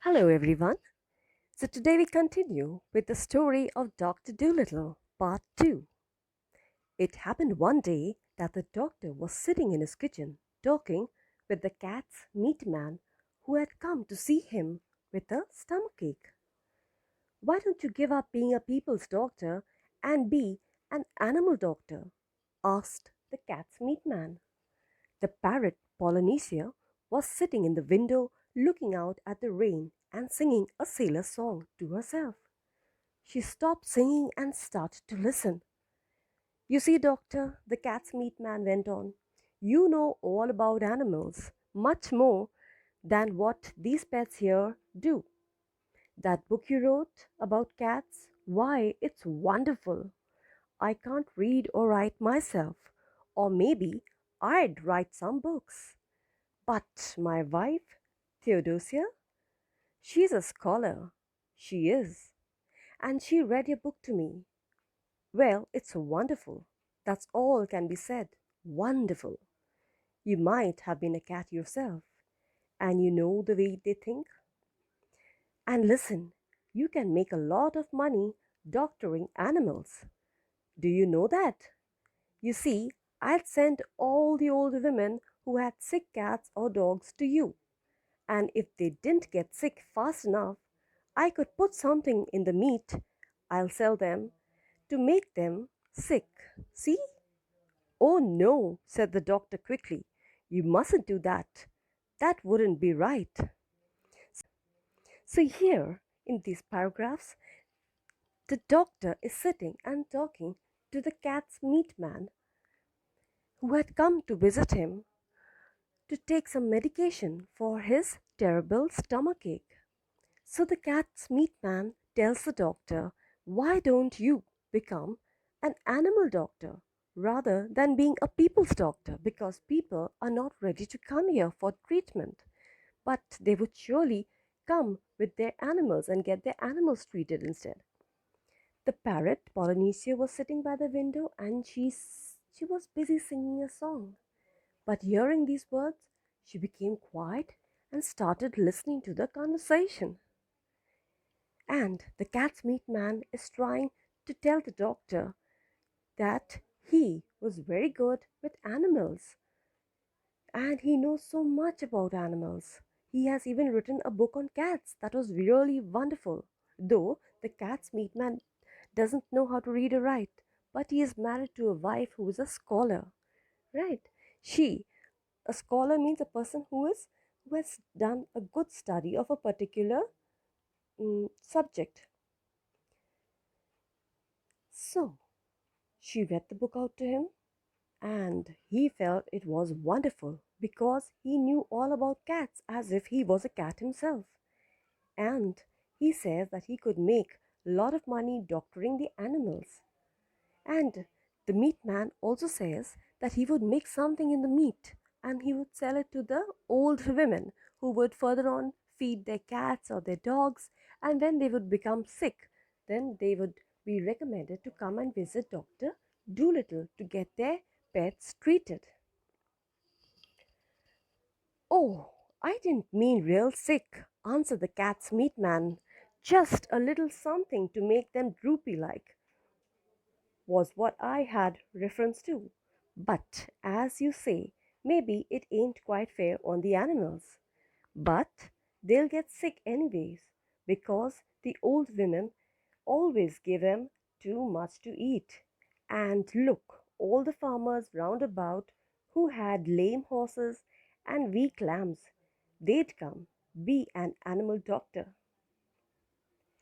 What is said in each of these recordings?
Hello, everyone. So, today we continue with the story of Dr. Dolittle, Part 2. It happened one day that the doctor was sitting in his kitchen talking with the cat's meat man who had come to see him with a stomachache. Why don't you give up being a people's doctor and be an animal doctor? Asked the cat's meat man. The parrot Polynisia was sitting in the window looking out at the rain and singing a sailor song to herself. She stopped singing and started to listen. You see, doctor, the cat's meat man went on, you know all about animals, much more than what these pets here do. That book you wrote about cats, why, it's wonderful. I can't read or write myself, or maybe I'd write some books. But my wife, Theodosia, she's a scholar. She is. And she read your book to me. Well, it's wonderful. That's all can be said. Wonderful. You might have been a cat yourself, and you know the way they think. And listen, you can make a lot of money doctoring animals. Do you know that? You see, I'd send all the old women who had sick cats or dogs to you. And if they didn't get sick fast enough, I could put something in the meat I'll sell them to make them sick. See? Oh no, said the doctor quickly. You mustn't do that. That wouldn't be right. So, here in these paragraphs, the doctor is sitting and talking to the cat's meat man who had come to visit him to take some medication for his terrible stomachache. So the cat's meat man tells the doctor, why don't you become an animal doctor rather than being a people's doctor? Because people are not ready to come here for treatment, but they would surely come with their animals and get their animals treated instead. The parrot, Polynesia, was sitting by the window and she was busy singing a song. But hearing these words, she became quiet and started listening to the conversation. And the cat's meat man is trying to tell the doctor that he was very good with animals and he knows so much about animals. He has even written a book on cats that was really wonderful. Though the cat's meat man doesn't know how to read or write, but he is married to a wife who is a scholar, right? She, a scholar means a person who has done a good study of a particular subject. So she read the book out to him and he felt it was wonderful because he knew all about cats as if he was a cat himself. And he says that he could make a lot of money doctoring the animals. And the meat man also says that he would make something in the meat and he would sell it to the old women who would further on feed their cats or their dogs, and when they would become sick, then they would be recommended to come and visit Dr. Dolittle to get their pets treated. Oh, I didn't mean real sick, answered the cat's meat man. Just a little something to make them droopy like was what I had reference to. But as you say, maybe it ain't quite fair on the animals. But they'll get sick anyways because the old women always give them too much to eat. And look, all the farmers round about who had lame horses and weak lambs, they'd come be an animal doctor.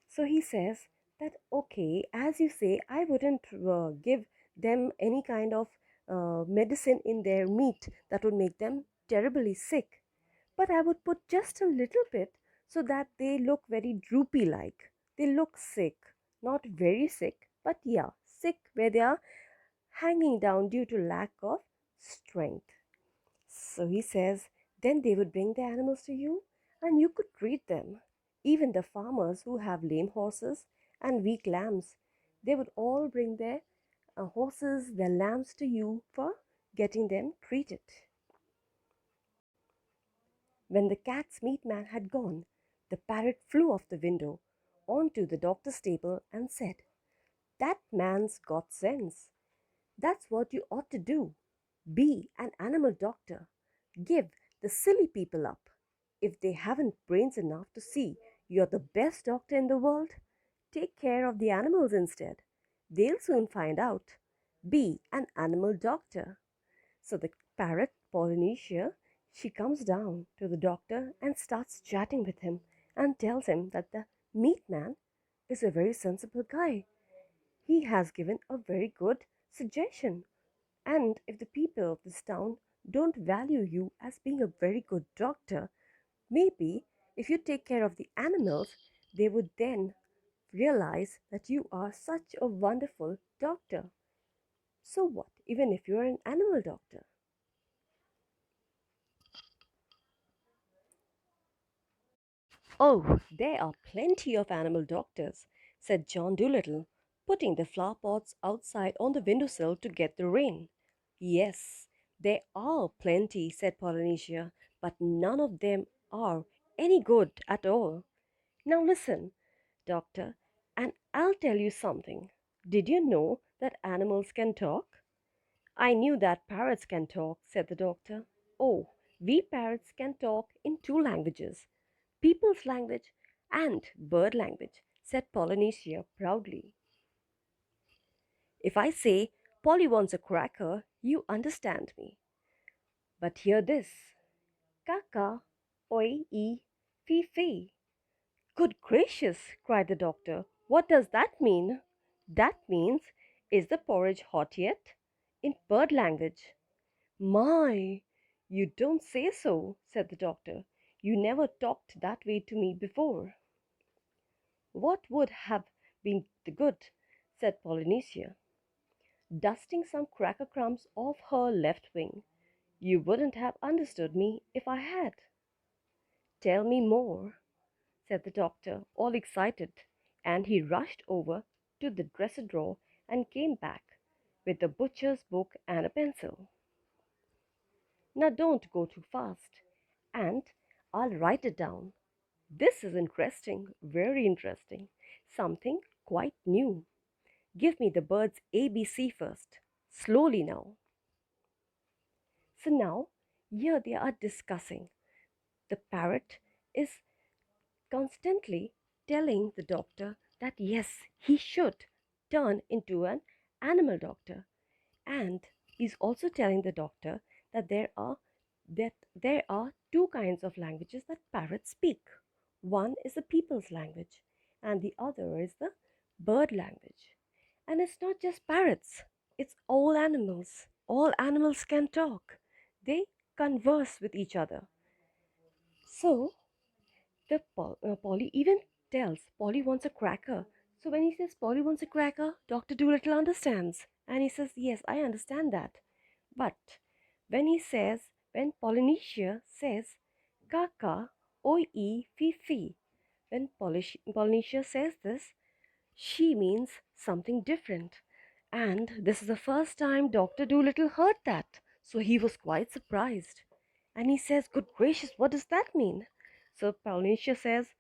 So he says that, okay, as you say, I wouldn't give them any kind of medicine in their meat that would make them terribly sick, but I would put just a little bit so that they look very droopy like. They look sick, not very sick, but yeah, sick where they are hanging down due to lack of strength. So he says, then they would bring the animals to you and you could treat them. Even the farmers who have lame horses and weak lambs, they would all bring their horses, their lambs to you for getting them treated. When the cat's meat man had gone, The parrot flew off the window onto the doctor's table and said, "That man's got sense. That's what you ought to do. Be an animal doctor. Give the silly people up. If they haven't brains enough to see you're the best doctor in the world, take care of the animals instead. They'll soon find out. Be an animal doctor." So the parrot, Polynesia, she comes down to the doctor and starts chatting with him and tells him that the meat man is a very sensible guy. He has given a very good suggestion. And if the people of this town don't value you as being a very good doctor, maybe if you take care of the animals, they would then realize that you are such a wonderful doctor. So what, even if you're an animal doctor? "Oh, there are plenty of animal doctors," said John Dolittle, putting the flower pots outside on the windowsill to get the rain. "Yes, there are plenty," said Polynesia, "but none of them are any good at all. Now listen, doctor, and I'll tell you something. Did you know that animals can talk?" "I knew that parrots can talk," said the doctor. "Oh, we parrots can talk in two languages, people's language and bird language," said Polynesia proudly. "If I say Polly wants a cracker, you understand me. But hear this: Kaka, oi, e, fee, fee." "Good gracious!" cried the doctor. "What does that mean?" "That means, 'Is the porridge hot yet?' in bird language." "My! You don't say so," said the doctor. "You never talked that way to me before." "What would have been the good?" said Polynesia, dusting some cracker crumbs off her left wing. "You wouldn't have understood me if I had." "Tell me more," said the doctor, all excited, and he rushed over to the dresser drawer and came back with a butcher's book and a pencil. "Now don't go too fast, and I'll write it down. This is interesting, very interesting, something quite new. Give me the bird's ABC first. Slowly now." So now, here they are discussing. The parrot is constantly telling the doctor that yes, he should turn into an animal doctor. And he's also telling the doctor that there are two kinds of languages that parrots speak. One is the people's language, and the other is the bird language. And it's not just parrots, it's all animals. All animals can talk. They converse with each other. So Polly even tells Polly wants a cracker. So when he says Polly wants a cracker, Dr. Dolittle understands. And he says, "Yes, I understand that." But when Polynesia says, "Kaka, oi, fi, fi," when Polynesia says this, she means something different. And this is the first time Dr. Dolittle heard that. So he was quite surprised. And he says, "Good gracious, what does that mean?" So Polynesia says,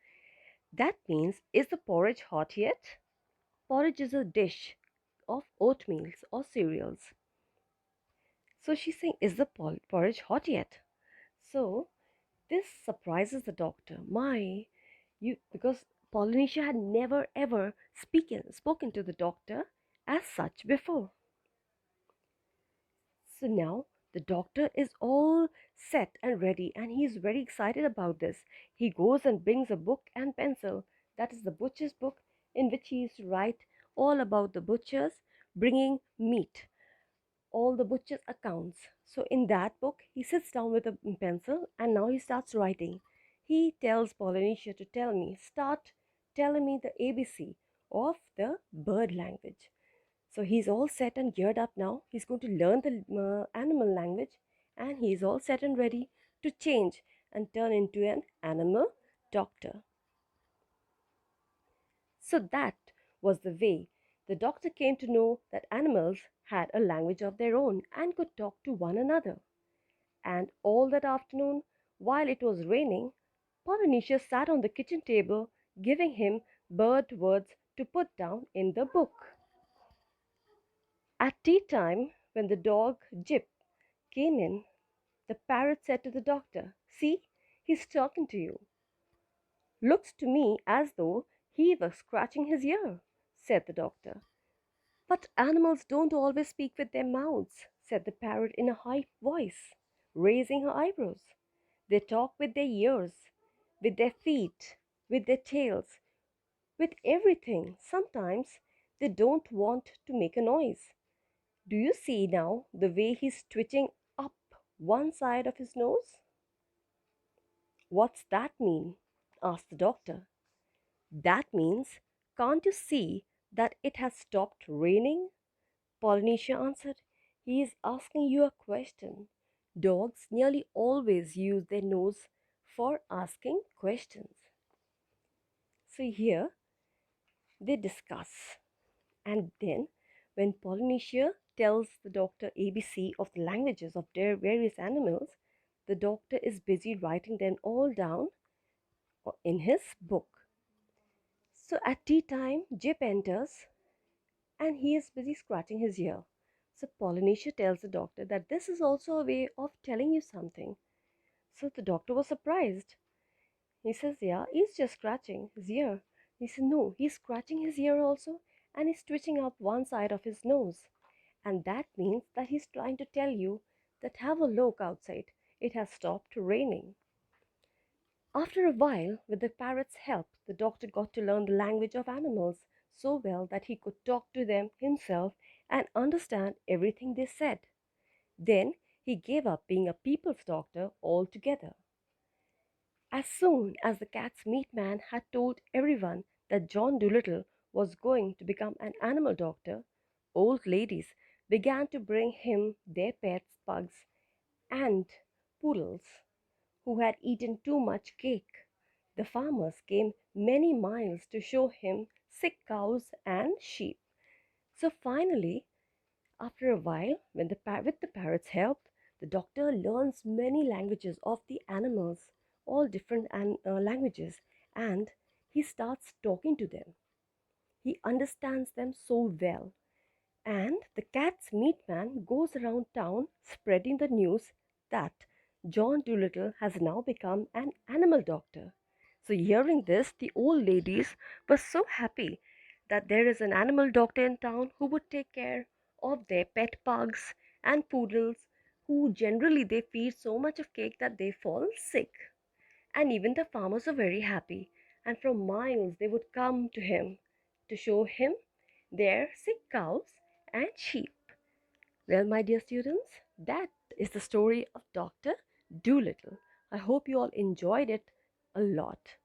"That means, is the porridge hot yet?" Porridge is a dish of oatmeals or cereals. So she's saying, "Is the porridge hot yet?" So this surprises the doctor. Because Polynesia had never ever spoken to the doctor as such before. So now the doctor is all set and ready, and he is very excited about this. He goes and brings a book and pencil. That is the butcher's book, in which he is to write all about the butchers bringing meat, all the butcher's accounts. So in that book, he sits down with a pencil and now he starts writing. He tells Polynesia to start telling me the ABC of the bird language. So he's all set and geared up now. He's going to learn the animal language, and he's all set and ready to change and turn into an animal doctor. So that was the way the doctor came to know that animals had a language of their own and could talk to one another. And all that afternoon, while it was raining, Polynesia sat on the kitchen table, giving him bird words to put down in the book. At tea time, when the dog Jip came in, the parrot said to the doctor, "See, he's talking to you." "Looks to me as though he was scratching his ear," said the doctor. "But animals don't always speak with their mouths," said the parrot in a high voice, raising her eyebrows. "They talk with their ears, with their feet, with their tails, with everything. Sometimes they don't want to make a noise. Do you see now the way he's twitching up one side of his nose?" "What's that mean?" asked the doctor. "That means, can't you see that it has stopped raining?" Polynesia answered. "He is asking you a question. Dogs nearly always use their nose for asking questions." So here they discuss. And then, when Polynesia tells the doctor ABC of the languages of their various animals, the doctor is busy writing them all down in his book. So at tea time, Jip enters and he is busy scratching his ear. So Polynesia tells the doctor that this is also a way of telling you something. So the doctor was surprised. He says, "Yeah, he's just scratching his ear." He said, "No, he's scratching his ear also and he's twitching up one side of his nose. And that means that he's trying to tell you that have a look outside. It has stopped raining." After a while, with the parrot's help, the doctor got to learn the language of animals so well that he could talk to them himself and understand everything they said. Then he gave up being a people's doctor altogether. As soon as the cat's meat man had told everyone that John Dolittle was going to become an animal doctor, old ladies began to bring him their pets, pugs, and poodles who had eaten too much cake. The farmers came many miles to show him sick cows and sheep. So finally, after a while, with the parrot's help, the doctor learns many languages of the animals, all different languages, and he starts talking to them. He understands them so well. And the cat's meat man goes around town spreading the news that John Dolittle has now become an animal doctor. So, hearing this, the old ladies were so happy that there is an animal doctor in town who would take care of their pet pugs and poodles who generally they feed so much of cake that they fall sick. And even the farmers were very happy, and from miles they would come to him to show him their sick cows and sheep. Well, my dear students, that is the story of Dr. Dolittle. I hope you all enjoyed it a lot.